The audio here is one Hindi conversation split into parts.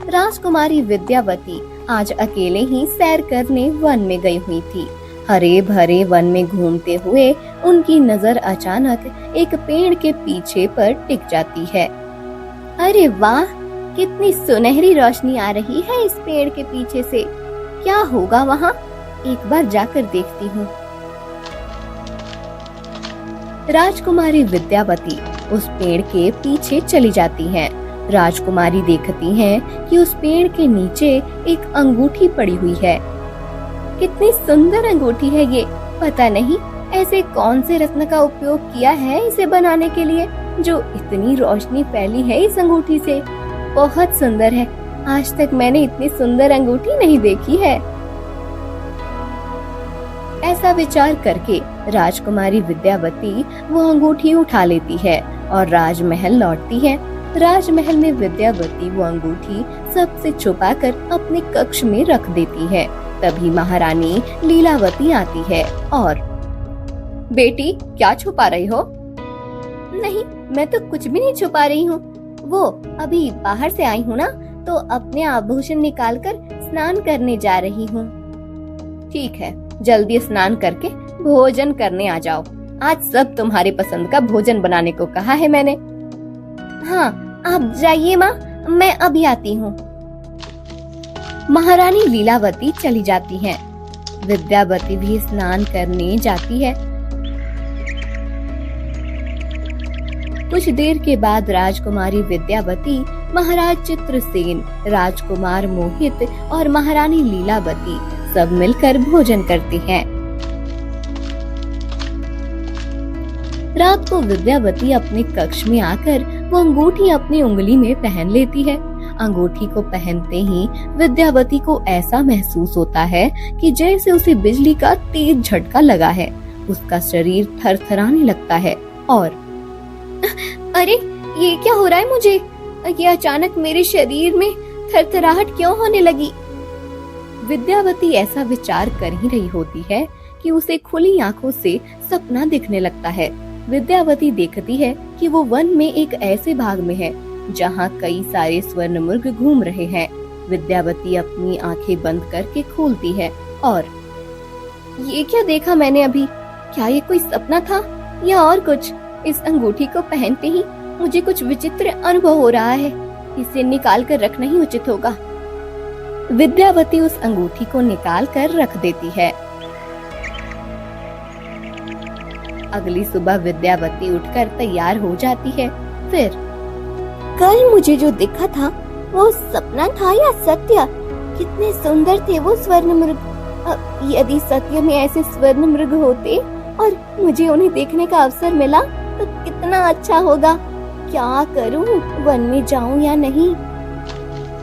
राजकुमारी विद्यावती आज अकेले ही सैर करने वन में गई हुई थी। हरे भरे वन में घूमते हुए उनकी नजर अचानक एक पेड़ के पीछे पर टिक जाती है। अरे वाह, कितनी सुनहरी रोशनी आ रही है इस पेड़ के पीछे से। क्या होगा वहाँ? एक बार जाकर देखती हूँ। राजकुमारी विद्यावती उस पेड़ के पीछे चली जाती हैं। राजकुमारी देखती हैं कि उस पेड़ के नीचे एक अंगूठी पड़ी हुई है। कितनी सुंदर अंगूठी है ये। पता नहीं ऐसे कौन से रत्न का उपयोग किया है इसे बनाने के लिए, जो इतनी रोशनी फैली है इस अंगूठी से। बहुत सुंदर है। आज तक मैंने इतनी सुंदर अंगूठी नहीं देखी है। ऐसा विचार करके राजकुमारी विद्यावती वो अंगूठी उठा लेती है और राजमहल लौटती है। राजमहल में विद्यावती वो अंगूठी सबसे छुपाकर अपने कक्ष में रख देती है। तभी महारानी लीलावती आती है और बेटी, क्या छुपा रही हो? नहीं, मैं तो कुछ भी नहीं छुपा रही हूँ। वो अभी बाहर से आई हूँ ना, तो अपने आभूषण निकालकर स्नान करने जा रही हूँ। ठीक है, जल्दी स्नान करके भोजन करने आ जाओ। आज सब तुम्हारी पसंद का भोजन बनाने को कहा है मैंने। हाँ, आप जाइए माँ, मैं अभी आती हूँ। महारानी लीलावती चली जाती हैं। विद्यावती भी स्नान करने जाती है। कुछ देर के बाद राजकुमारी विद्यावती, महाराज चित्रसेन, राजकुमार मोहित और महारानी लीलावती सब मिलकर भोजन करते हैं। रात को विद्यावती अपने कक्ष में आकर वो अंगूठी अपनी उंगली में पहन लेती है। अंगूठी को पहनते ही विद्यावती को ऐसा महसूस होता है कि जैसे उसे बिजली का तेज झटका लगा है। उसका शरीर थरथराने लगता है और अरे, ये क्या हो रहा है मुझे? ये अचानक मेरे शरीर में थरथराहट क्यों होने लगी? विद्यावती ऐसा विचार कर ही रही होती है कि उसे खुली आंखों से सपना दिखने लगता है। विद्यावती देखती है कि वो वन में एक ऐसे भाग में है जहाँ कई सारे स्वर्णमुर्ग घूम रहे हैं। विद्यावती अपनी आंखें बंद करके खोलती है और ये क्या देखा मैंने अभी? क्या ये कोई सपना था या और कुछ? इस अंगूठी को पहनते ही मुझे कुछ विचित्र अनुभव हो रहा है। इसे निकाल कर रखना ही उचित होगा। विद्यावती उस अंगूठी को निकाल कर रख देती है। अगली सुबह विद्यावती उठकर तैयार हो जाती है। फिर कल मुझे जो दिखा था वो सपना था या सत्य? कितने सुंदर थे वो स्वर्णमृग। यदि सत्य में ऐसे स्वर्णमृग होते और मुझे उन्हें देखने का अवसर मिला तो कितना अच्छा होगा। क्या करूं, वन में जाऊं या नहीं?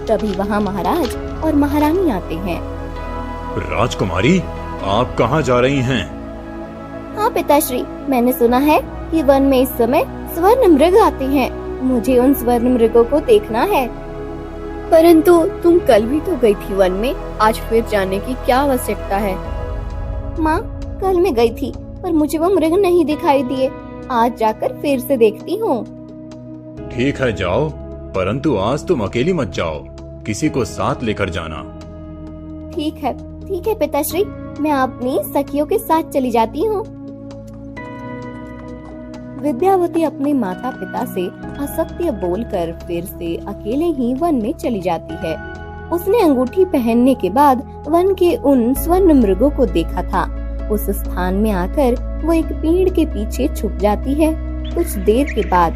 तभी वहाँ महाराज और महारानी आते हैं। राजकुमारी, आप कहाँ जा रही हैं? हाँ पिताश्री, मैंने सुना है कि वन में इस समय स्वर्ण मृग आते हैं। मुझे उन स्वर्ण मृगों को देखना है। परंतु तुम कल भी तो गई थी वन में, आज फिर जाने की क्या आवश्यकता है? माँ, कल मैं गई थी पर मुझे वो मृग नहीं दिखाई दिए। आज जाकर फिर से देखती हूँ। ठीक है, जाओ, परंतु आज तुम अकेली मत जाओ, किसी को साथ लेकर जाना। ठीक है पिताश्री, मैं अपनी सखियों के साथ चली जाती हूँ। विद्यावती अपने माता पिता से असत्य बोलकर फिर से अकेले ही वन में चली जाती है। उसने अंगूठी पहनने के बाद वन के उन स्वर्ण मृगों को देखा था। उस स्थान में आकर वो एक पेड़ के पीछे छुप जाती है। कुछ देर के बाद,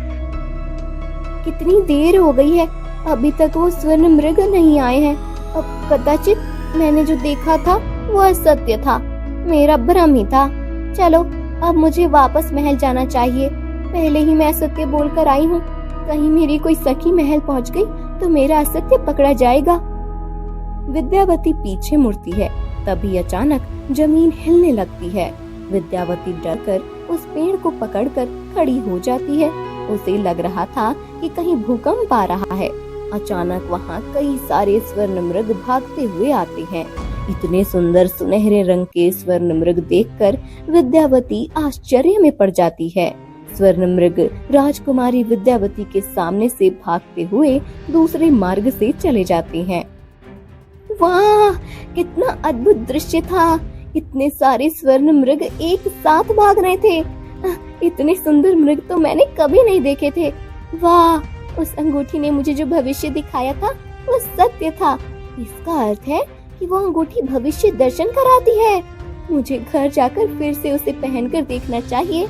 कितनी देर हो गई है, अभी तक वो स्वर्ण मृग नहीं आए हैं। अब कदाचित मैंने जो देखा था वो असत्य था, मेरा भ्रम ही था। चलो, अब मुझे वापस महल जाना चाहिए। पहले ही मैं असत्य बोलकर आई हूँ, कहीं मेरी कोई सखी महल पहुँच गई तो मेरा असत्य पकड़ा जाएगा। विद्यावती पीछे मुड़ती है, तभी अचानक जमीन हिलने लगती है। विद्यावती डरकर उस पेड़ को पकड़कर खड़ी हो जाती है। उसे लग रहा था कि कहीं भूकंप आ रहा है। अचानक वहाँ कई सारे स्वर्ण मृग भागते हुए आते हैं। इतने सुंदर सुनहरे रंग के स्वर्ण मृग देखकर विद्यावती आश्चर्य में पड़ जाती है। स्वर्ण मृग राजकुमारी विद्यावती के सामने से भागते हुए दूसरे मार्ग से चले जाते हैं। वाह, कितना अद्भुत दृश्य था। इतने सारे स्वर्ण मृग एक साथ भाग रहे थे। इतने सुंदर मृग तो मैंने कभी नहीं देखे थे। वाह, उस अंगूठी ने मुझे जो भविष्य दिखाया था वो सत्य था। इसका अर्थ है कि वो अंगूठी भविष्य दर्शन कराती है। मुझे घर जाकर फिर से उसे पहनकर देखना चाहिए।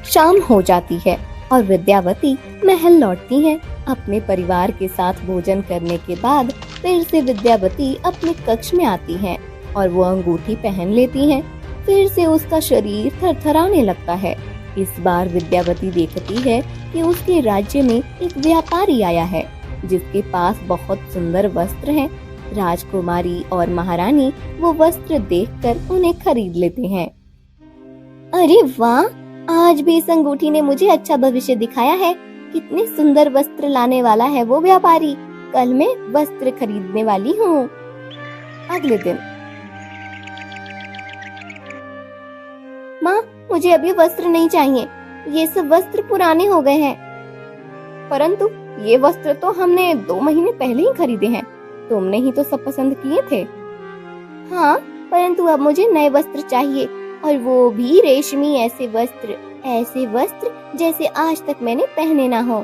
शाम हो जाती है और विद्यावती महल लौटती है। अपने परिवार के साथ भोजन करने के बाद फिर से विद्यावती अपने कक्ष में आती है और वो अंगूठी पहन लेती है। फिर से उसका शरीर थरथराने लगता है। इस बार विद्यावती देखती है कि उसके राज्य में एक व्यापारी आया है जिसके पास बहुत सुंदर वस्त्र हैं। राजकुमारी और महारानी वो वस्त्र देखकर उन्हें खरीद लेते हैं। अरे वाह, आज भी इस अंगूठी ने मुझे अच्छा भविष्य दिखाया है। कितने सुंदर वस्त्र लाने वाला है वो व्यापारी। कल मैं वस्त्र खरीदने वाली हूँ। अगले दिन, माँ, मुझे अब ये वस्त्र नहीं चाहिए। ये सब वस्त्र पुराने हो गए हैं। परंतु ये वस्त्र तो हमने 2 महीने पहले ही खरीदे हैं। तुमने ही तो सब पसंद किए थे। हाँ, परंतु अब मुझे नए वस्त्र चाहिए, और वो भी रेशमी ऐसे वस्त्र जैसे आज तक मैंने पहने ना हो।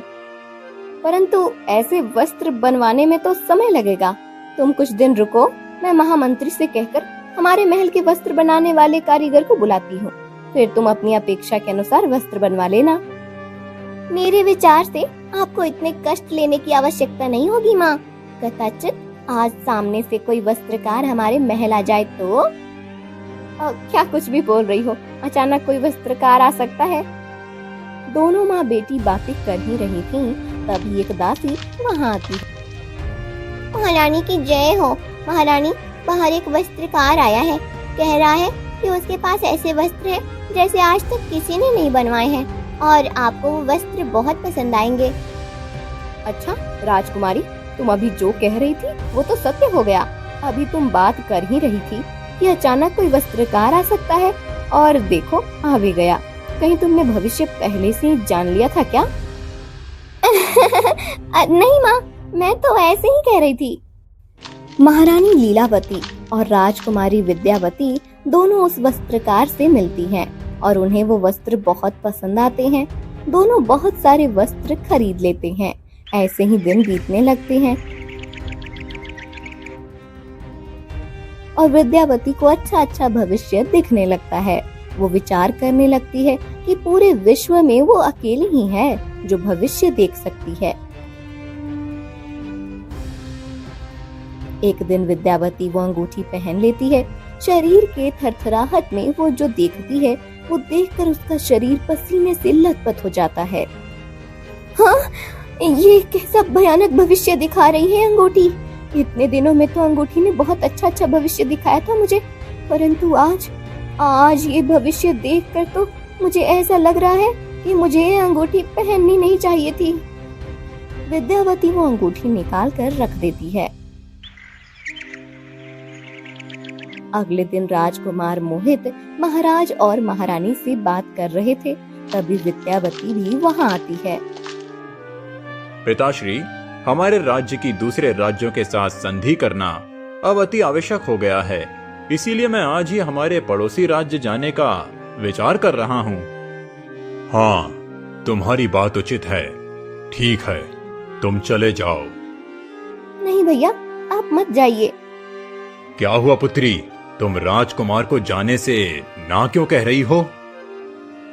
परंतु ऐसे वस्त्र बनवाने में तो समय लगेगा। तुम कुछ दिन रुको, मैं महामंत्री से कहकर हमारे महल के वस्त्र बनाने वाले कारीगर को बुलाती हूँ। फिर तुम अपनी अपेक्षा के अनुसार वस्त्र बनवा लेना। मेरे विचार से आपको इतने कष्ट लेने की आवश्यकता नहीं होगी माँ। कदाचित आज सामने से कोई वस्त्रकार हमारे महल आ जाए तो। क्या कुछ भी बोल रही हो, अचानक कोई वस्त्रकार आ सकता है। दोनों माँ बेटी बातें कर ही रही थीं, तभी एक दासी वहाँ आती है। महारानी की जय हो। महारानी, बाहर एक वस्त्रकार आया है। कह रहा है कि उसके पास ऐसे वस्त्र हैं जैसे आज तक किसी ने नहीं बनवाए हैं, और आपको वो वस्त्र बहुत पसंद आएंगे। अच्छा राजकुमारी, तुम अभी जो कह रही थी वो तो सत्य हो गया। अभी तुम बात कर ही रही थी कि अचानक कोई वस्त्रकार आ सकता है, और देखो आ भी गया। कहीं तुमने भविष्य पहले से ही जान लिया था क्या? नहीं माँ, मैं तो ऐसे ही कह रही थी। महारानी लीलावती और राजकुमारी विद्यावती दोनों उस वस्त्रकार से मिलती हैं और उन्हें वो वस्त्र बहुत पसंद आते हैं। दोनों बहुत सारे वस्त्र खरीद लेते हैं। ऐसे ही दिन बीतने लगते हैं और विद्यावती को अच्छा भविष्य दिखने लगता है। वो विचार करने लगती है कि पूरे विश्व में वो अकेली ही है जो भविष्य देख सकती है। एक दिन विद्यावती वो अंगूठी पहन लेती है। शरीर के थरथराहट में वो जो देखती है वो देखकर उसका शरीर पसीने से लथपथ हो जाता है। हाँ, ये कैसा भयानक भविष्य दिखा रही है अंगूठी। इतने दिनों में तो अंगूठी ने बहुत अच्छा भविष्य दिखाया था मुझे, परंतु आज ये भविष्य देखकर तो मुझे ऐसा लग रहा है कि मुझे ये अंगूठी पहननी नहीं चाहिए थी। विद्यावती वो अंगूठी निकाल कर रख देती है। अगले दिन राजकुमार मोहित महाराज और महारानी से बात कर रहे थे, तभी विद्यावती भी वहाँ आती है। पिताश्री, हमारे राज्य की दूसरे राज्यों के साथ संधि करना अब अति आवश्यक हो गया है। इसीलिए मैं आज ही हमारे पड़ोसी राज्य जाने का विचार कर रहा हूँ। हाँ, तुम्हारी बात उचित है। ठीक है, तुम चले जाओ। नहीं भैया, आप मत जाइए। क्या हुआ पुत्री, तुम राजकुमार को जाने से ना क्यों कह रही हो?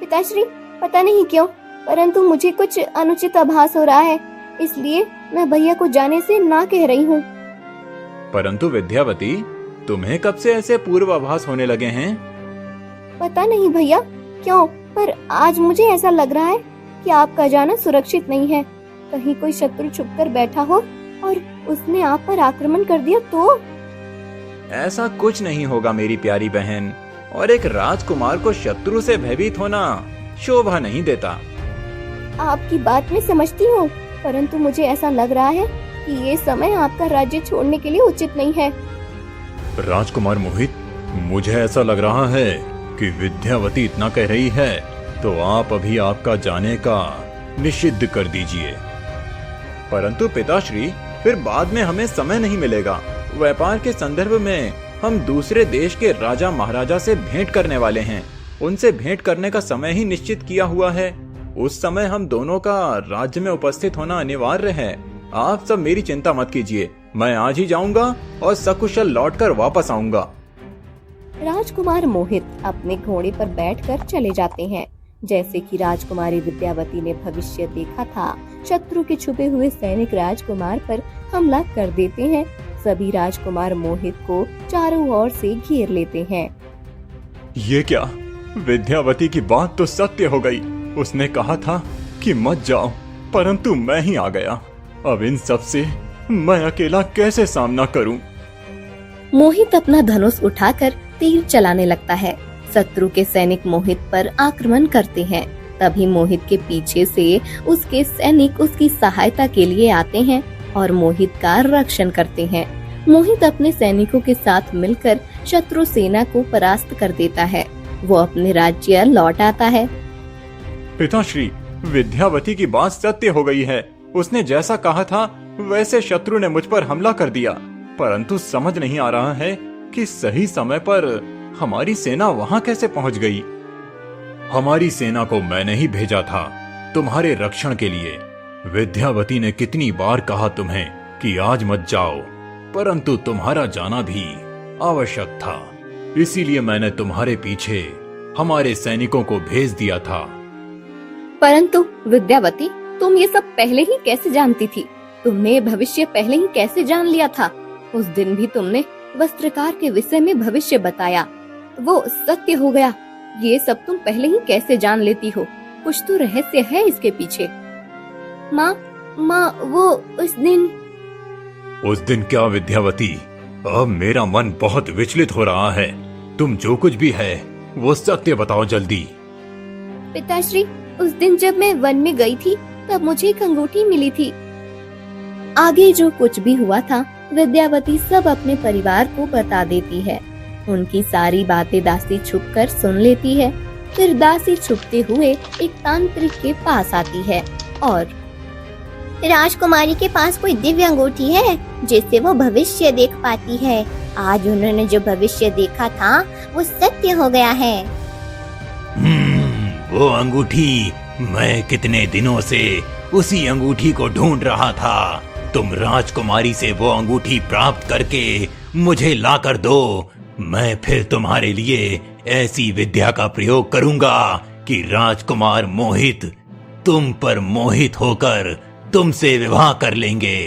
पिताश्री, पता नहीं क्यों, परंतु मुझे कुछ अनुचित आभास हो रहा है, इसलिए मैं भैया को जाने से ना कह रही हूँ। परंतु विद्यावती, तुम्हें कब से ऐसे पूर्वाभास होने लगे हैं? पता नहीं भैया क्यों, पर आज मुझे ऐसा लग रहा है कि आपका जाना सुरक्षित नहीं है। कहीं कोई शत्रु छुपकर बैठा हो और उसने आप पर आक्रमण कर दिया तो? ऐसा कुछ नहीं होगा मेरी प्यारी बहन, और एक राजकुमार को शत्रु से भयभीत होना शोभा नहीं देता। आपकी बात मैं समझती हूँ, परंतु मुझे ऐसा लग रहा है कि ये समय आपका राज्य छोड़ने के लिए उचित नहीं है। राजकुमार मोहित, मुझे ऐसा लग रहा है कि विद्यावती इतना कह रही है तो आप अभी आपका जाने का निषिद्ध कर दीजिए। परंतु पिताश्री, फिर बाद में हमें समय नहीं मिलेगा। व्यापार के संदर्भ में हम दूसरे देश के राजा महाराजा से भेंट करने वाले हैं। उनसे भेंट करने का समय ही निश्चित किया हुआ है। उस समय हम दोनों का राज्य में उपस्थित होना अनिवार्य है। आप सब मेरी चिंता मत कीजिए, मैं आज ही जाऊंगा और सकुशल लौटकर वापस आऊंगा। राजकुमार मोहित अपने घोड़े पर बैठकर चले जाते हैं। जैसे कि राजकुमारी विद्यावती ने भविष्य देखा था, शत्रु के छुपे हुए सैनिक राजकुमार पर हमला कर देते हैं। सभी राजकुमार मोहित को चारों ओर से घेर लेते हैं। ये क्या? विद्यावती की बात तो सत्य हो गई। उसने कहा था कि मत जाओ, परंतु मैं ही आ गया। अब इन सब से मैं अकेला कैसे सामना करूं? मोहित अपना धनुष उठाकर तीर चलाने लगता है। शत्रु के सैनिक मोहित पर आक्रमण करते हैं। तभी मोहित के पीछे से उसके सैनिक उसकी सहायता के लिए आते हैं और मोहित का रक्षण करते हैं। मोहित अपने सैनिकों के साथ मिलकर शत्रु सेना को परास्त कर देता है। वो अपने राज्य लौट आता है। पिताश्री, विद्यावती की बात सत्य हो गई है। उसने जैसा कहा था वैसे शत्रु ने मुझ पर हमला कर दिया, परंतु समझ नहीं आ रहा है कि सही समय पर हमारी सेना वहां कैसे पहुंच गई। हमारी सेना को मैंने ही भेजा था तुम्हारे रक्षण के लिए। विद्यावती ने कितनी बार कहा तुम्हें कि आज मत जाओ, परंतु तुम्हारा जाना भी आवश्यक था। इसीलिए मैंने तुम्हारे पीछे हमारे सैनिकों को भेज दिया था। परंतु विद्यावती, तुम ये सब पहले ही कैसे जानती थी? तुमने भविष्य पहले ही कैसे जान लिया था? उस दिन भी तुमने वस्त्रकार के विषय में भविष्य बताया, वो सत्य हो गया। ये सब तुम पहले ही कैसे जान लेती हो? कुछ तो रहस्य है इसके पीछे। माँ, वो उस दिन क्या विद्यावती? अब मेरा मन बहुत विचलित हो रहा है। तुम जो कुछ भी है वो सत्य बताओ जल्दी। पिताश्री, उस दिन जब मैं वन में गई थी तब मुझे एक अंगूठी मिली थी। आगे जो कुछ भी हुआ था विद्यावती सब अपने परिवार को बता देती है। उनकी सारी बातें दासी छुपकर सुन लेती है। फिर दासी छुपते हुए एक तांत्रिक के पास आती है और राजकुमारी के पास कोई दिव्य अंगूठी है जिससे वो भविष्य देख पाती है। आज उन्होंने जो भविष्य देखा था वो सत्य हो गया है। वो अंगूठी, मैं कितने दिनों से उसी अंगूठी को ढूंढ रहा था। तुम राजकुमारी से वो अंगूठी प्राप्त करके मुझे ला कर दो। मैं फिर तुम्हारे लिए ऐसी विद्या का प्रयोग करूंगा कि राजकुमार मोहित तुम पर मोहित होकर तुमसे विवाह कर लेंगे।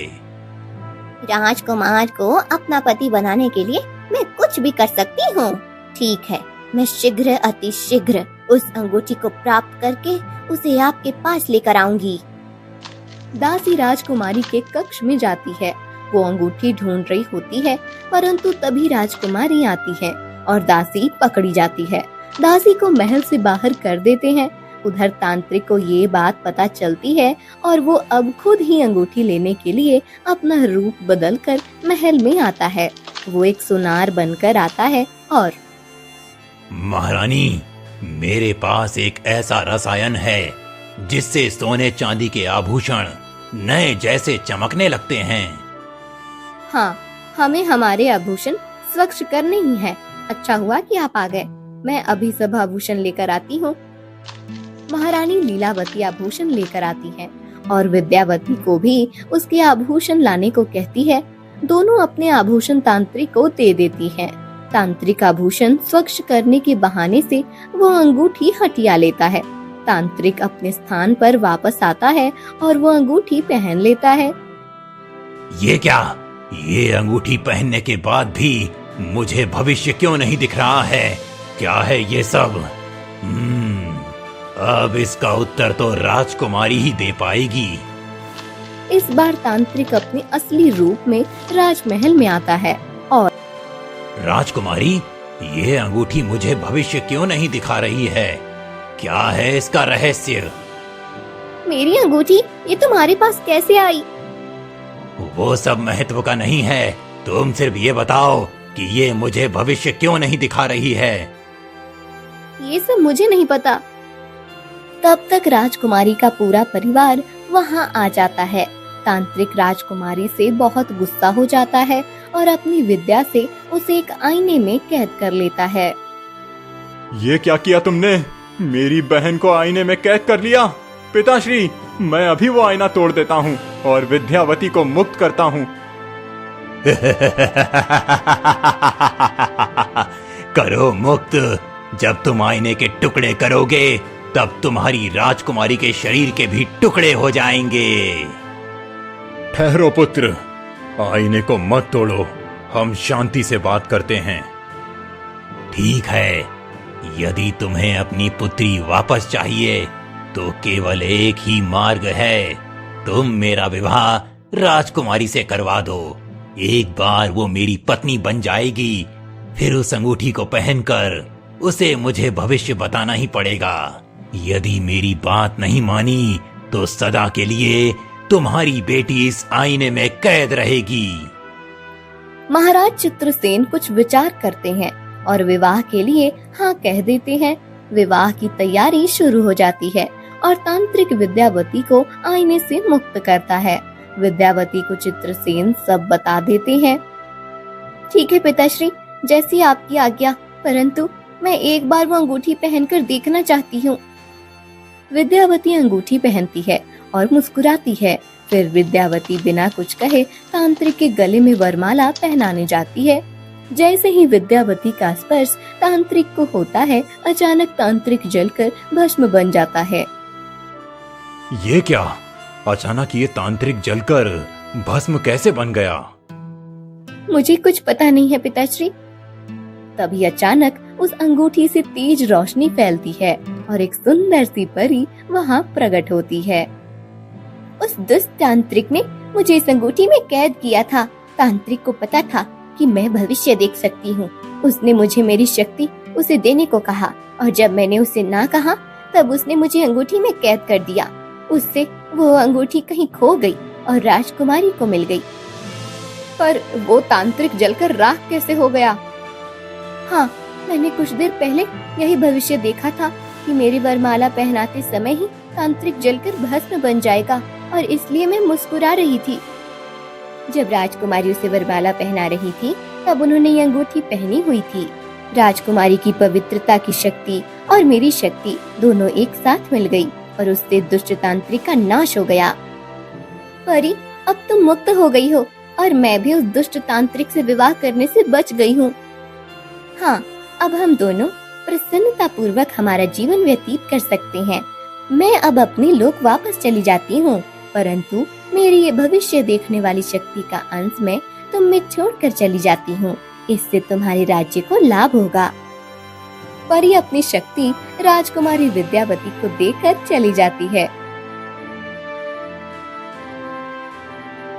राजकुमार को अपना पति बनाने के लिए मैं कुछ भी कर सकती हूँ। ठीक है, मैं शीघ्र अति शीघ्र उस अंगूठी को प्राप्त करके उसे आपके पास लेकर आऊंगी। दासी राजकुमारी के कक्ष में जाती है। वो अंगूठी ढूंढ रही होती है, परंतु तभी राजकुमारी आती है और दासी पकड़ी जाती है। दासी को महल से बाहर कर देते हैं। उधर तांत्रिक को ये बात पता चलती है और वो अब खुद ही अंगूठी लेने के लिए अपना रूप बदलकर महल में आता है। वो एक सुनार बनकर आता है और महारानी, मेरे पास एक ऐसा रसायन है जिससे सोने चांदी के आभूषण नए जैसे चमकने लगते हैं। हाँ, हमें हमारे आभूषण स्वच्छ करने ही है। अच्छा हुआ कि आप आ गए। मैं अभी सब आभूषण लेकर आती हूँ। महारानी लीलावती आभूषण लेकर आती है और विद्यावती को भी उसके आभूषण लाने को कहती है। दोनों अपने आभूषण तांत्रिक को दे देती है। तांत्रिक आभूषण स्वच्छ करने के बहाने से वो अंगूठी हटिया लेता है। तांत्रिक अपने स्थान पर वापस आता है और वो अंगूठी पहन लेता है। ये क्या? ये अंगूठी पहनने के बाद भी मुझे भविष्य क्यों नहीं दिख रहा है? क्या है ये सब? अब इसका उत्तर तो राजकुमारी ही दे पाएगी। इस बार तांत्रिक अपने असली रूप में राजमहल में आता है और राजकुमारी, ये अंगूठी मुझे भविष्य क्यों नहीं दिखा रही है? क्या है इसका रहस्य? मेरी अंगूठी ये तुम्हारे पास कैसे आई? वो सब महत्व का नहीं है। तुम सिर्फ ये बताओ कि ये मुझे भविष्य क्यों नहीं दिखा रही है। ये सब मुझे नहीं पता। तब तक राजकुमारी का पूरा परिवार वहाँ आ जाता है। तांत्रिक राजकुमारी से बहुत गुस्सा हो जाता है और अपनी विद्या से उसे एक आईने में कैद कर लेता है। ये क्या किया तुमने? मेरी बहन को आईने में कैद कर लिया। पिताश्री, मैं अभी वो आईना तोड़ देता हूँ और विद्यावती को मुक्त करता हूँ। करो मुक्त। जब तुम आईने के टुकड़े करोगे तब तुम्हारी राजकुमारी के शरीर के भी टुकड़े हो जाएंगे। ठहरो पुत्र, आईने को मत तोड़ो, हम शांति से बात करते हैं। ठीक है, यदि तुम्हें अपनी पुत्री वापस चाहिए तो केवल एक ही मार्ग है। तुम मेरा विवाह राजकुमारी से करवा दो। एक बार वो मेरी पत्नी बन जाएगी, फिर उस अंगूठी को पहनकर उसे मुझे भविष्य बताना ही पड़ेगा। यदि मेरी बात नहीं मानी तो सदा के लिए तुम्हारी बेटी इस आईने में कैद रहेगी। महाराज चित्रसेन कुछ विचार करते हैं और विवाह के लिए हाँ कह देते हैं। विवाह की तैयारी शुरू हो जाती है और तांत्रिक विद्यावती को आईने से मुक्त करता है। विद्यावती को चित्रसेन सब बता देते हैं। ठीक है पिताश्री, जैसी आपकी आज्ञा, परंतु मैं एक बार वो अंगूठी पहनकर देखना चाहती हूँ। विद्यावती अंगूठी पहनती है और मुस्कुराती है। फिर विद्यावती बिना कुछ कहे तांत्रिक के गले में वरमाला पहनाने जाती है। जैसे ही विद्यावती का स्पर्श तांत्रिक को होता है, अचानक तांत्रिक जलकर भस्म बन जाता है। ये क्या? अचानक ये तांत्रिक जलकर भस्म कैसे बन गया? मुझे कुछ पता नहीं है पिताश्री। तभी अचानक उस अंगूठी से तेज रोशनी फैलती है और एक सुंदर सी परी वहाँ प्रकट होती है। उस दुष्ट तांत्रिक ने मुझे इस अंगूठी में कैद किया था। तांत्रिक को पता था कि मैं भविष्य देख सकती हूँ। उसने मुझे मेरी शक्ति उसे देने को कहा और जब मैंने उसे ना कहा तब उसने मुझे अंगूठी में कैद कर दिया। उससे वो अंगूठी कहीं खो गई और राजकुमारी को मिल गई। पर वो तांत्रिक जलकर राख कैसे हो गया? हाँ, मैंने कुछ देर पहले यही भविष्य देखा था कि मेरी वरमाला पहनाते समय ही तांत्रिक जलकर भस्म बन जाएगा और इसलिए मैं मुस्कुरा रही थी। जब राजकुमारी उसे वरमाला पहना रही थी तब उन्होंने ये अंगूठी पहनी हुई थी। राजकुमारी की पवित्रता की शक्ति और मेरी शक्ति दोनों एक साथ मिल गई और उससे दुष्ट तांत्रिक का नाश हो गया। परी, अब तुम मुक्त हो गई हो और मैं भी उस दुष्ट तांत्रिक से विवाह करने से बच गई हूँ। हाँ, अब हम दोनों प्रसन्नता पूर्वक हमारा जीवन व्यतीत कर सकते हैं। मैं अब अपने लोक वापस चली जाती हूँ, परंतु मेरी ये भविष्य देखने वाली शक्ति का अंश मैं तुम में छोड़कर चली जाती हूँ। इससे तुम्हारे राज्य को लाभ होगा। परी अपनी शक्ति राजकुमारी विद्यावती को देकर चली जाती है।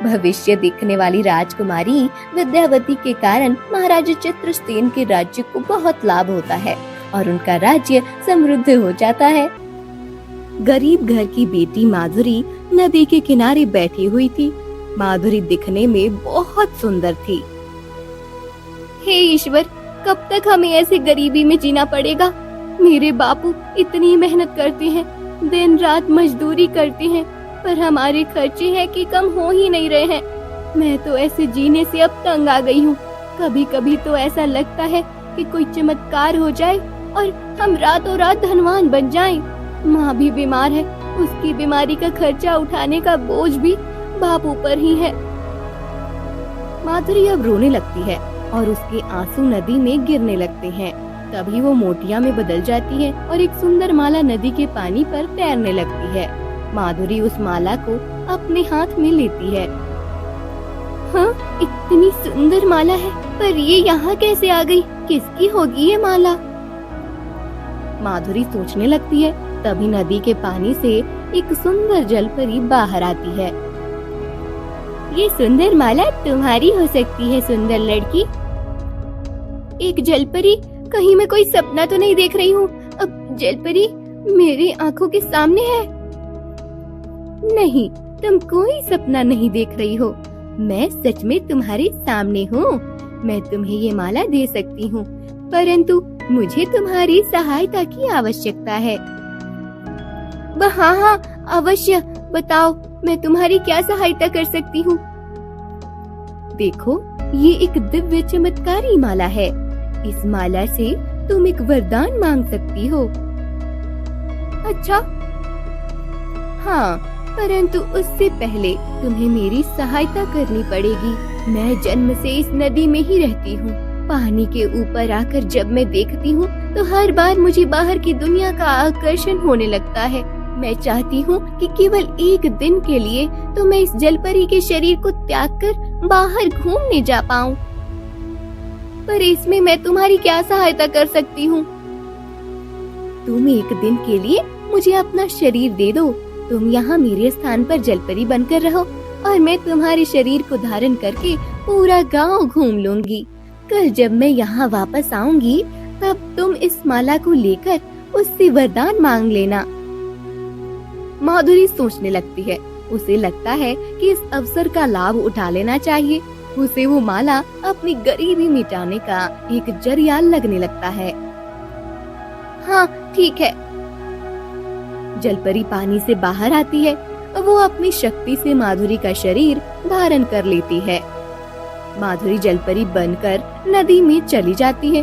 भविष्य देखने वाली राजकुमारी विद्यावती के कारण महाराजा चित्रसेन के राज्य को बहुत लाभ होता है और उनका राज्य समृद्ध हो जाता है। गरीब घर की बेटी माधुरी नदी के किनारे बैठी हुई थी। माधुरी दिखने में बहुत सुंदर थी। हे ईश्वर, कब तक हमें ऐसे गरीबी में जीना पड़ेगा? मेरे बापू इतनी मेहनत करते हैं, दिन रात मजदूरी करते हैं, पर हमारे खर्चे हैं कि कम हो ही नहीं रहे हैं। मैं तो ऐसे जीने से अब तंग आ गई हूँ। कभी कभी तो ऐसा लगता है कि कोई चमत्कार हो जाए और हम रातों रात धनवान बन जाएं। माँ भी बीमार है, उसकी बीमारी का खर्चा उठाने का बोझ भी बापू पर ही है। माधुरी अब रोने लगती है और उसके आंसू नदी में गिरने लगते हैं। तभी वो मोतिया में बदल जाती है और एक सुंदर माला नदी के पानी पर तैरने लगती है। माधुरी उस माला को अपने हाथ में लेती है। हाँ, इतनी सुंदर माला है, पर ये यहाँ कैसे आ गई? किसकी होगी ये माला? माधुरी सोचने लगती है। तभी नदी के पानी से एक सुंदर जलपरी बाहर आती है। ये सुंदर माला तुम्हारी हो सकती है सुंदर लड़की। एक जलपरी? कहीं मैं कोई सपना तो नहीं देख रही हूँ? अब जलपरी मेरी आंखों के सामने है। नहीं, तुम कोई सपना नहीं देख रही हो। मैं सच में तुम्हारे सामने हूँ। मैं तुम्हें ये माला दे सकती हूँ, परंतु मुझे तुम्हारी सहायता की आवश्यकता है। हाँ हाँ अवश्य, बताओ मैं तुम्हारी क्या सहायता कर सकती हूँ। देखो, ये एक दिव्य चमत्कारी माला है। इस माला से तुम एक वरदान मांग सकती हो। अच्छा, हाँ, परंतु उससे पहले तुम्हें मेरी सहायता करनी पड़ेगी। मैं जन्म से इस नदी में ही रहती हूँ। पानी के ऊपर आकर जब मैं देखती हूँ तो हर बार मुझे बाहर की दुनिया का आकर्षण होने लगता है। मैं चाहती हूँ कि केवल एक दिन के लिए तो मैं इस जलपरी के शरीर को त्याग कर बाहर घूमने जा पाऊँ। पर इसमें मैं तुम्हारी क्या सहायता कर सकती हूँ? तुम एक दिन के लिए मुझे अपना शरीर दे दो। तुम यहाँ मेरे स्थान पर जलपरी बनकर रहो और मैं तुम्हारे शरीर को धारण करके पूरा गांव घूम लूंगी। कल जब मैं यहाँ वापस आऊंगी तब तुम इस माला को लेकर उससे वरदान मांग लेना। माधुरी सोचने लगती है। उसे लगता है कि इस अवसर का लाभ उठा लेना चाहिए। उसे वो माला अपनी गरीबी मिटाने का एक जरिया लगने लगता है। हाँ ठीक है। जलपरी पानी से बाहर आती है। वो अपनी शक्ति से माधुरी का शरीर धारण कर लेती है। माधुरी जलपरी बनकर नदी में चली जाती है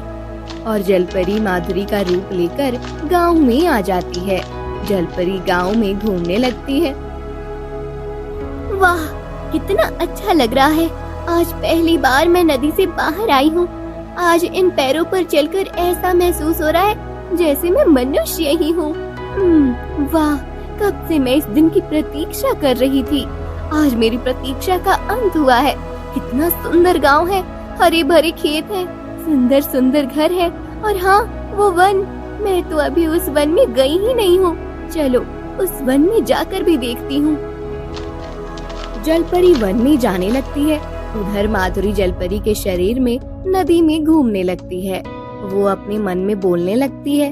और जलपरी माधुरी का रूप लेकर गांव में आ जाती है। जलपरी गांव में घूमने लगती है। वाह, कितना अच्छा लग रहा है। आज पहली बार मैं नदी से बाहर आई हूँ। आज इन पैरों पर चलकर ऐसा महसूस हो रहा है जैसे मैं मनुष्य ही हूँ। वाह, कब से मैं इस दिन की प्रतीक्षा कर रही थी। आज मेरी प्रतीक्षा का अंत हुआ है। कितना सुंदर गांव है, हरे भरे खेत हैं, सुंदर सुंदर घर है और हाँ, वो वन। मैं तो अभी उस वन में गई ही नहीं हूँ। चलो उस वन में जाकर भी देखती हूँ। जलपरी वन में जाने लगती है। उधर माधुरी जलपरी के शरीर में नदी में घूमने लगती है। वो अपने मन में बोलने लगती है,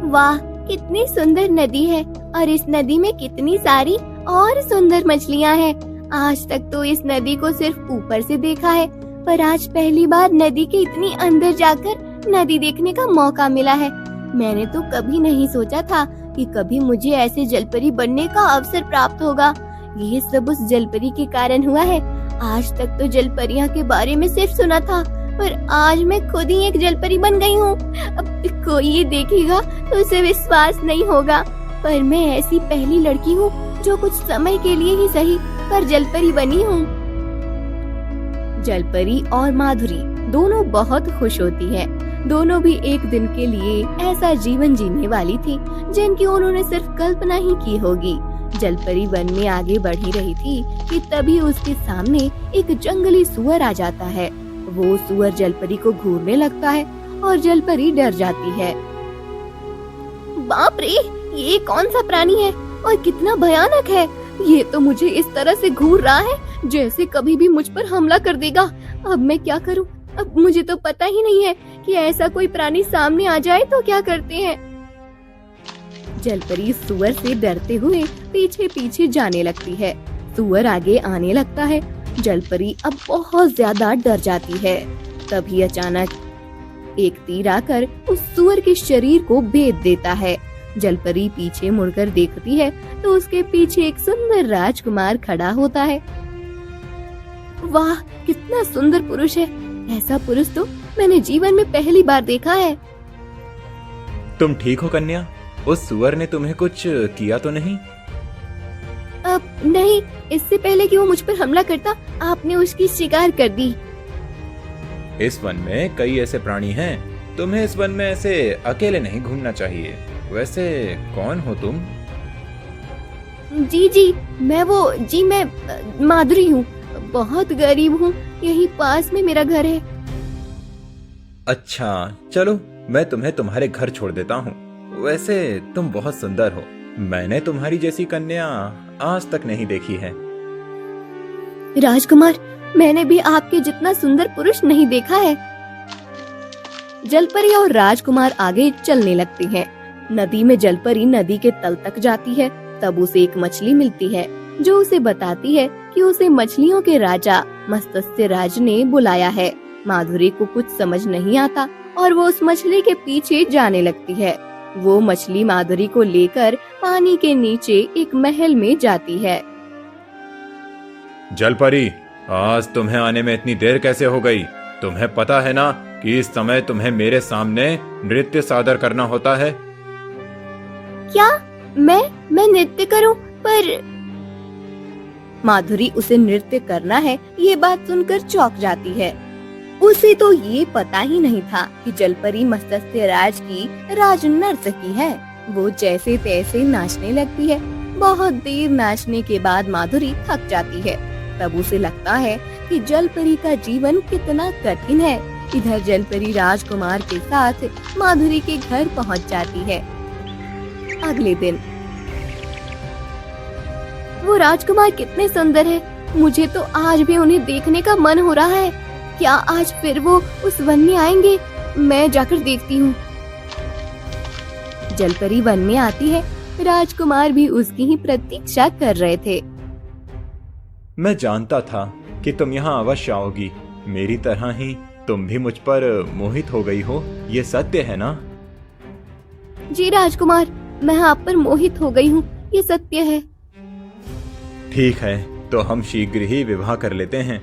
वाह, कितनी सुंदर नदी है और इस नदी में कितनी सारी और सुंदर मछलियाँ हैं। आज तक तो इस नदी को सिर्फ ऊपर से देखा है, पर आज पहली बार नदी के इतनी अंदर जाकर नदी देखने का मौका मिला है। मैंने तो कभी नहीं सोचा था कि कभी मुझे ऐसे जलपरी बनने का अवसर प्राप्त होगा। ये सब उस जलपरी के कारण हुआ है। आज तक तो जलपरियां के बारे में सिर्फ सुना था, पर आज मैं खुद ही एक जलपरी बन गई हूँ। अब कोई ये देखेगा तो उसे विश्वास नहीं होगा, पर मैं ऐसी पहली लड़की हूँ जो कुछ समय के लिए ही सही पर जलपरी बनी हूँ। जलपरी और माधुरी दोनों बहुत खुश होती हैं। दोनों भी एक दिन के लिए ऐसा जीवन जीने वाली थी जिनकी उन्होंने सिर्फ कल्पना ही की होगी। जलपरी वन में आगे बढ़ी रही थी कि तभी उसके सामने एक जंगली सुअर आ जाता है। वो सुअर जलपरी को घूरने लगता है और जलपरी डर जाती है। बाप रे, ये कौन सा प्राणी है और कितना भयानक है। ये तो मुझे इस तरह से घूर रहा है जैसे कभी भी मुझ पर हमला कर देगा। अब मैं क्या करूं? अब मुझे तो पता ही नहीं है कि ऐसा कोई प्राणी सामने आ जाए तो क्या करते हैं। जलपरी सुअर से डरते हुए पीछे पीछे जाने लगती है। सुअर आगे आने लगता है। जलपरी अब बहुत ज्यादा डर जाती है। तभी अचानक एक तीर आकर उस सुअर के शरीर को भेद देता है। जलपरी पीछे मुड़कर देखती है तो उसके पीछे एक सुंदर राजकुमार खड़ा होता है। वाह, कितना सुंदर पुरुष है। ऐसा पुरुष तो मैंने जीवन में पहली बार देखा है। तुम ठीक हो कन्या? उस सुअर ने तुम्हें कुछ किया तो नहीं? अब नहीं, इससे पहले कि वो मुझ पर हमला करता आपने उसकी शिकार कर दी। इस वन में कई ऐसे प्राणी हैं। तुम्हें इस वन में ऐसे अकेले नहीं घूमना चाहिए। वैसे कौन हो तुम? जी, मैं माधुरी हूँ। बहुत गरीब हूँ। यही पास में मेरा घर है। अच्छा, चलो मैं तुम्हें तुम्हारे घर छोड़ देता हूँ। वैसे तुम बहुत सुंदर हो। मैंने तुम्हारी जैसी कन्या आज तक नहीं देखी है। राजकुमार, मैंने भी आपके जितना सुंदर पुरुष नहीं देखा है। जलपरी और राजकुमार आगे चलने लगते हैं। नदी में जलपरी नदी के तल तक जाती है। तब उसे एक मछली मिलती है जो उसे बताती है कि उसे मछलियों के राजा मत्स्य राज ने बुलाया है। माधुरी को कुछ समझ नहीं आता और वो उस मछली के पीछे जाने लगती है। वो मछली माधुरी को लेकर पानी के नीचे एक महल में जाती है। जलपरी, आज तुम्हें आने में इतनी देर कैसे हो गई? तुम्हें पता है ना कि इस समय तुम्हें मेरे सामने नृत्य सादर करना होता है। क्या मैं नृत्य करूं? पर माधुरी उसे नृत्य करना है ये बात सुनकर चौंक जाती है। उसे तो ये पता ही नहीं था कि जलपरी मत्स्य राज की राज नर्तकी है। वो जैसे तैसे नाचने लगती है। बहुत देर नाचने के बाद माधुरी थक जाती है। तब उसे लगता है कि जलपरी का जीवन कितना कठिन है। इधर जलपरी राजकुमार के साथ माधुरी के घर पहुंच जाती है। अगले दिन वो राजकुमार कितने सुंदर है। मुझे तो आज भी उन्हें देखने का मन हो रहा है। क्या आज फिर वो उस वन में आएंगे? मैं जाकर देखती हूँ। जलपरी वन में आती है। राजकुमार भी उसकी ही प्रतीक्षा कर रहे थे। मैं जानता था कि तुम यहाँ अवश्य आओगी। मेरी तरह ही तुम भी मुझ पर मोहित हो गई हो, ये सत्य है ना? जी राजकुमार, मैं आप पर मोहित हो गई हूँ, ये सत्य है। ठीक है, तो हम शीघ्र ही विवाह कर लेते हैं।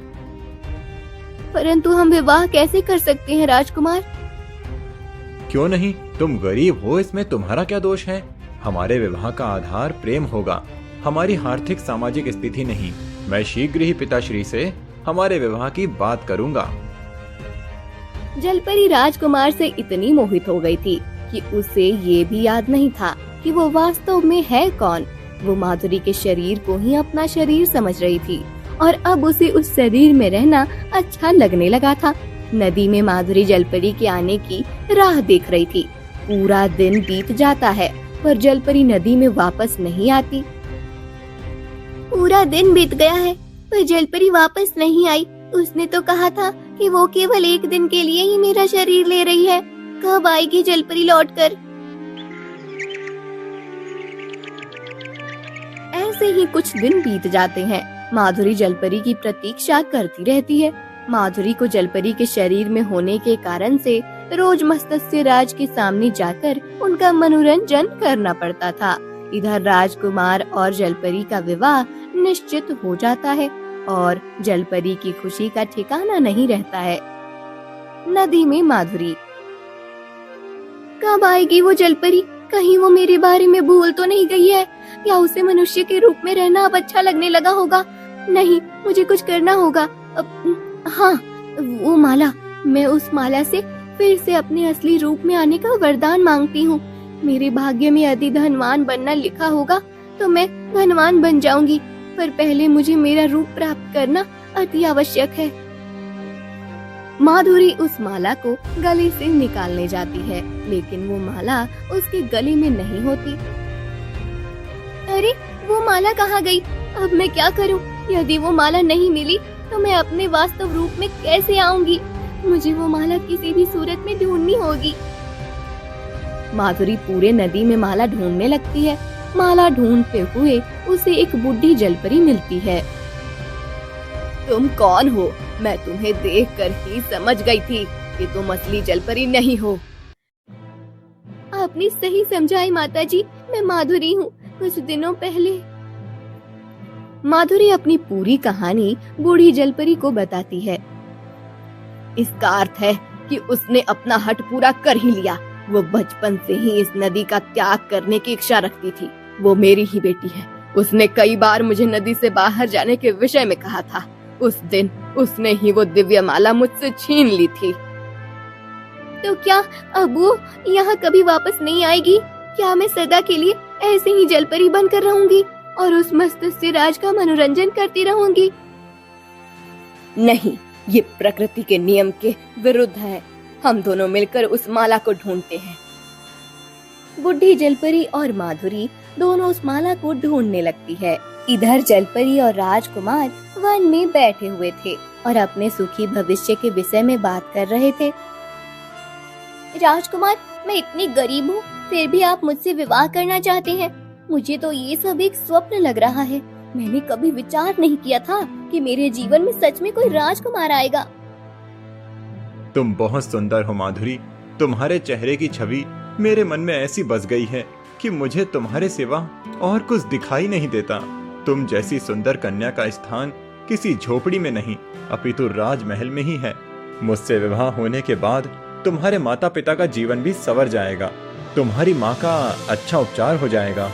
परंतु हम विवाह कैसे कर सकते हैं राजकुमार? क्यों नहीं? तुम गरीब हो, इसमें तुम्हारा क्या दोष है? हमारे विवाह का आधार प्रेम होगा, हमारी आर्थिक सामाजिक स्थिति नहीं। मैं शीघ्र ही पिताश्री से हमारे विवाह की बात करूंगा। जलपरी राजकुमार से इतनी मोहित हो गई थी कि उसे ये भी याद नहीं था कि वो वास्तव में है कौन। वो माधुरी के शरीर को ही अपना शरीर समझ रही थी और अब उसे उस शरीर में रहना अच्छा लगने लगा था। नदी में माधुरी जलपरी के आने की राह देख रही थी। पूरा दिन बीत जाता है पर जलपरी नदी में वापस नहीं आती। पूरा दिन बीत गया है पर जलपरी वापस नहीं आई। उसने तो कहा था कि वो केवल एक दिन के लिए ही मेरा शरीर ले रही है। कब आएगी जलपरी लौटकर? ऐसे ही कुछ दिन बीत जाते हैं। माधुरी जलपरी की प्रतीक्षा करती रहती है। माधुरी को जलपरी के शरीर में होने के कारण से रोज मत्स्य राज के सामने जाकर उनका मनोरंजन करना पड़ता था। इधर राजकुमार और जलपरी का विवाह निश्चित हो जाता है और जलपरी की खुशी का ठिकाना नहीं रहता है। नदी में माधुरी, कब आएगी वो जलपरी? कहीं वो मेरे बारे में भूल तो नहीं गई है? या उसे मनुष्य के रूप में रहना अब अच्छा लगने लगा होगा? नहीं, मुझे कुछ करना होगा। हाँ, वो माला, मैं उस माला से फिर से अपने असली रूप में आने का वरदान मांगती हूँ। मेरे भाग्य में यदि धनवान बनना लिखा होगा तो मैं धनवान बन जाऊंगी, पर पहले मुझे मेरा रूप प्राप्त करना अति आवश्यक है। माधुरी उस माला को गले से निकालने जाती है, लेकिन वो माला उसके गले में नहीं होती। अरे, वो माला कहाँ गई? अब मैं क्या करूं? यदि वो माला नहीं मिली तो मैं अपने वास्तव रूप में कैसे आऊंगी? मुझे वो माला किसी भी सूरत में ढूंढनी होगी। माधुरी पूरे नदी में माला ढूंढने लगती है। माला ढूंढते हुए उसे एक बुढ़ी जलपरी मिलती है। तुम कौन हो? मैं तुम्हें देखकर ही समझ गई थी कि तुम असली जलपरी नहीं हो। आपने सही समझाई माताजी, मैं माधुरी हूँ। कुछ दिनों पहले माधुरी अपनी पूरी कहानी बूढ़ी जलपरी को बताती है। इसका अर्थ है कि उसने अपना हट पूरा कर ही लिया। वो बचपन से ही इस नदी का त्याग करने की इच्छा रखती थी। वो मेरी ही बेटी है। उसने कई बार मुझे नदी से बाहर जाने के विषय में कहा था। उस दिन उसने ही वो दिव्य माला मुझसे छीन ली थी। तो क्या अब वो यहाँ कभी वापस नहीं आएगी? क्या मैं सदा के लिए ऐसे ही जलपरी बनकर रहूंगी और उस मत्स्य राज का मनोरंजन करती रहूंगी? नहीं, ये प्रकृति के नियम के विरुद्ध है। हम दोनों मिलकर उस माला को ढूंढते हैं। बुढ़ी जलपरी और माधुरी दोनों उस माला को ढूंढने लगती है। इधर जलपरी और राजकुमार वन में बैठे हुए थे और अपने सुखी भविष्य के विषय में बात कर रहे थे। राजकुमार, मैं इतनी गरीब हूँ, फिर भी आप मुझसे विवाह करना चाहते हैं। मुझे तो ये सब एक स्वप्न लग रहा है। मैंने कभी विचार नहीं किया था कि मेरे जीवन में सच में कोई राजकुमार आएगा। तुम बहुत सुंदर हो माधुरी। तुम्हारे चेहरे की छवि मेरे मन में ऐसी बस गई है कि मुझे तुम्हारे सिवा और कुछ दिखाई नहीं देता। तुम जैसी सुंदर कन्या का स्थान किसी झोपड़ी में नहीं अपितु राजमहल में ही है। मुझसे विवाह होने के बाद तुम्हारे माता पिता का जीवन भी संवर जाएगा। तुम्हारी माँ का अच्छा उपचार हो जाएगा।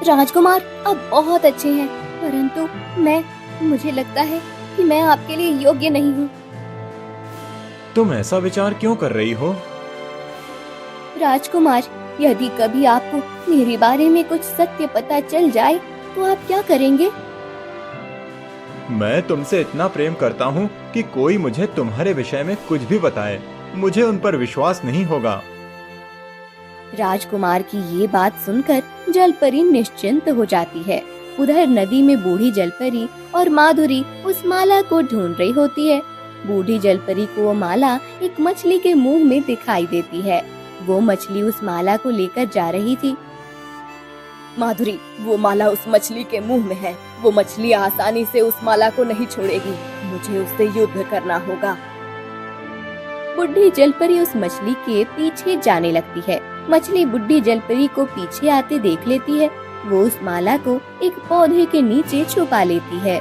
राजकुमार आप बहुत अच्छे हैं, परंतु मुझे लगता है कि मैं आपके लिए योग्य नहीं हूँ। तुम ऐसा विचार क्यों कर रही हो? राजकुमार, यदि कभी आपको मेरे बारे में कुछ सत्य पता चल जाए तो आप क्या करेंगे? मैं तुमसे इतना प्रेम करता हूँ कि कोई मुझे तुम्हारे विषय में कुछ भी बताए, मुझे उन पर विश्वास नहीं होगा। राजकुमार की ये बात सुनकर जलपरी निश्चिंत हो जाती है। उधर नदी में बूढ़ी जलपरी और माधुरी उस माला को ढूंढ रही होती है। बूढ़ी जलपरी को वो माला एक मछली के मुंह में दिखाई देती है। वो मछली उस माला को लेकर जा रही थी। माधुरी, वो माला उस मछली के मुंह में है। वो मछली आसानी से उस माला को नहीं छोड़ेगी। मुझे उससे युद्ध करना होगा। बुढ़ी जलपरी उस मछली के पीछे जाने लगती है। मछली बुढ़ी जलपरी को पीछे आते देख लेती है। वो उस माला को एक पौधे के नीचे छुपा लेती है।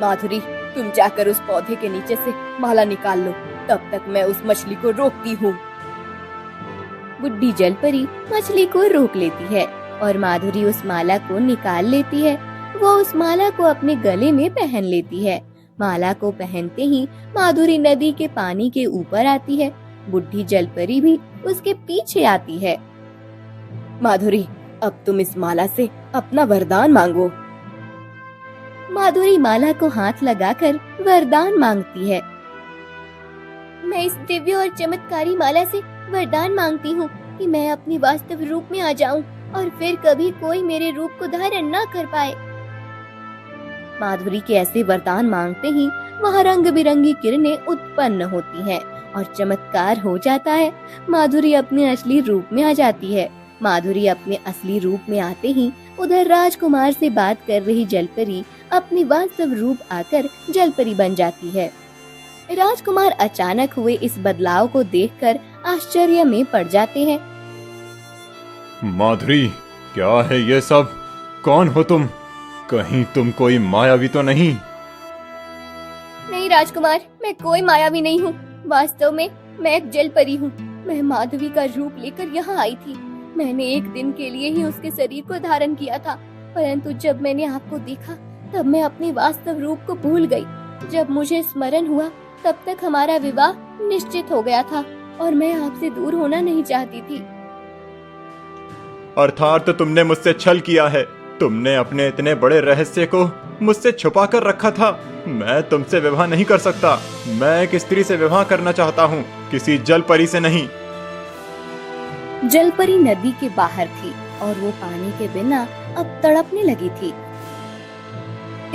माधुरी, तुम जाकर उस पौधे के नीचे से माला निकाल लो, तब तक मैं उस मछली को रोकती हूँ। बुढ़ी जलपरी मछली को रोक लेती है और माधुरी उस माला को निकाल लेती है। वो उस माला को अपने गले में पहन लेती है। माला को पहनते ही माधुरी नदी के पानी के ऊपर आती है। बुढ़ी जलपरी भी उसके पीछे आती है। माधुरी, अब तुम इस माला से अपना वरदान मांगो। माधुरी माला को हाथ लगाकर वरदान मांगती है। मैं इस दिव्य और चमत्कारी माला से वरदान मांगती हूँ कि मैं अपनी वास्तव रूप में आ जाऊं और फिर कभी कोई मेरे रूप को धारण न कर पाए। माधुरी के ऐसे वरदान मांगते ही वहाँ रंग बिरंगी किरणें उत्पन्न होती हैं और चमत्कार हो जाता है। माधुरी अपने असली रूप में आ जाती है। माधुरी अपने असली रूप में आते ही उधर राजकुमार से बात कर रही जलपरी अपनी वास्तव रूप आकर जलपरी बन जाती है। राजकुमार अचानक हुए इस बदलाव को देखकर आश्चर्य में पड़ जाते हैं। माधुरी, क्या है ये सब? कौन हो तुम? कहीं तुम कोई मायावी तो नहीं? नहीं राजकुमार, मैं कोई मायावी नहीं हूँ। वास्तव में मैं एक जलपरी हूँ। मैं माधवी का रूप लेकर यहाँ आई थी। मैंने एक दिन के लिए ही उसके शरीर को धारण किया था, परंतु जब मैंने आपको देखा तब मैं अपने वास्तव रूप को भूल गई। जब मुझे स्मरण हुआ तब तक हमारा विवाह निश्चित हो गया था और मैं आपसे दूर होना नहीं चाहती थी। अर्थात तो तुमने मुझसे छल किया है। तुमने अपने इतने बड़े रहस्य को मुझसे छुपा कर रखा था। मैं तुमसे विवाह नहीं कर सकता। मैं एक स्त्री से विवाह करना चाहता हूँ, किसी जलपरी से नहीं। जलपरी नदी के बाहर थी और वो पानी के बिना अब तड़पने लगी थी।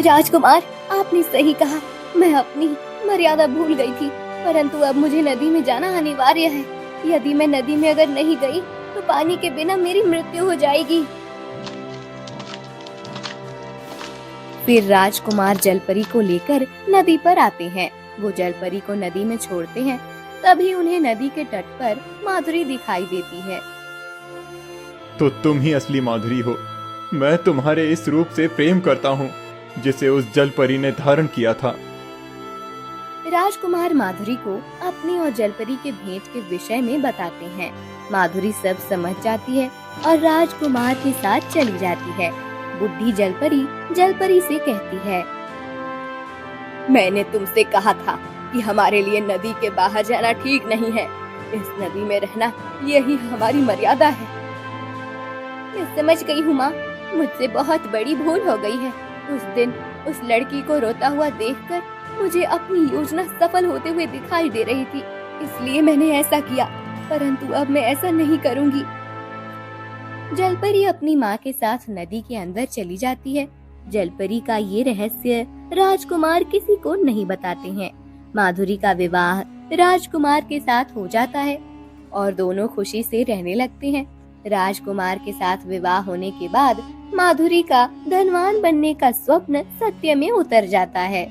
राजकुमार, आपने सही कहा। मैं अपनी मर्यादा भूल गई थी, परंतु अब मुझे नदी में जाना अनिवार्य है। यदि मैं नदी में अगर नहीं गई तो पानी के बिना मेरी मृत्यु हो जाएगी। फिर राजकुमार जलपरी को लेकर नदी पर आते हैं। वो जलपरी को नदी में छोड़ते हैं। तभी उन्हें नदी के तट पर माधुरी दिखाई देती है। तो तुम ही असली माधुरी हो। मैं तुम्हारे इस रूप से प्रेम करता हूँ जिसे उस जलपरी ने धारण किया था। राजकुमार माधुरी को अपनी और जलपरी के भेंट के विषय में बताते हैं। माधुरी सब समझ जाती है और राजकुमार के साथ चली जाती है। बुढ़ी जलपरी जलपरी से कहती है, मैंने तुमसे कहा था कि हमारे लिए नदी के बाहर जाना ठीक नहीं है। इस नदी में रहना यही हमारी मर्यादा है। मैं समझ गई हूँ माँ, मुझसे बहुत बड़ी भूल हो गई है। उस दिन उस लड़की को रोता हुआ देखकर मुझे अपनी योजना सफल होते हुए दिखाई दे रही थी, इसलिए मैंने ऐसा किया, परंतु अब मैं ऐसा नहीं करूँगी। जलपरी अपनी माँ के साथ नदी के अंदर चली जाती है। जलपरी का ये रहस्य राजकुमार किसी को नहीं बताते हैं। माधुरी का विवाह राजकुमार के साथ हो जाता है और दोनों खुशी से रहने लगते हैं। राजकुमार के साथ विवाह होने के बाद माधुरी का धनवान बनने का स्वप्न सत्य में उतर जाता है।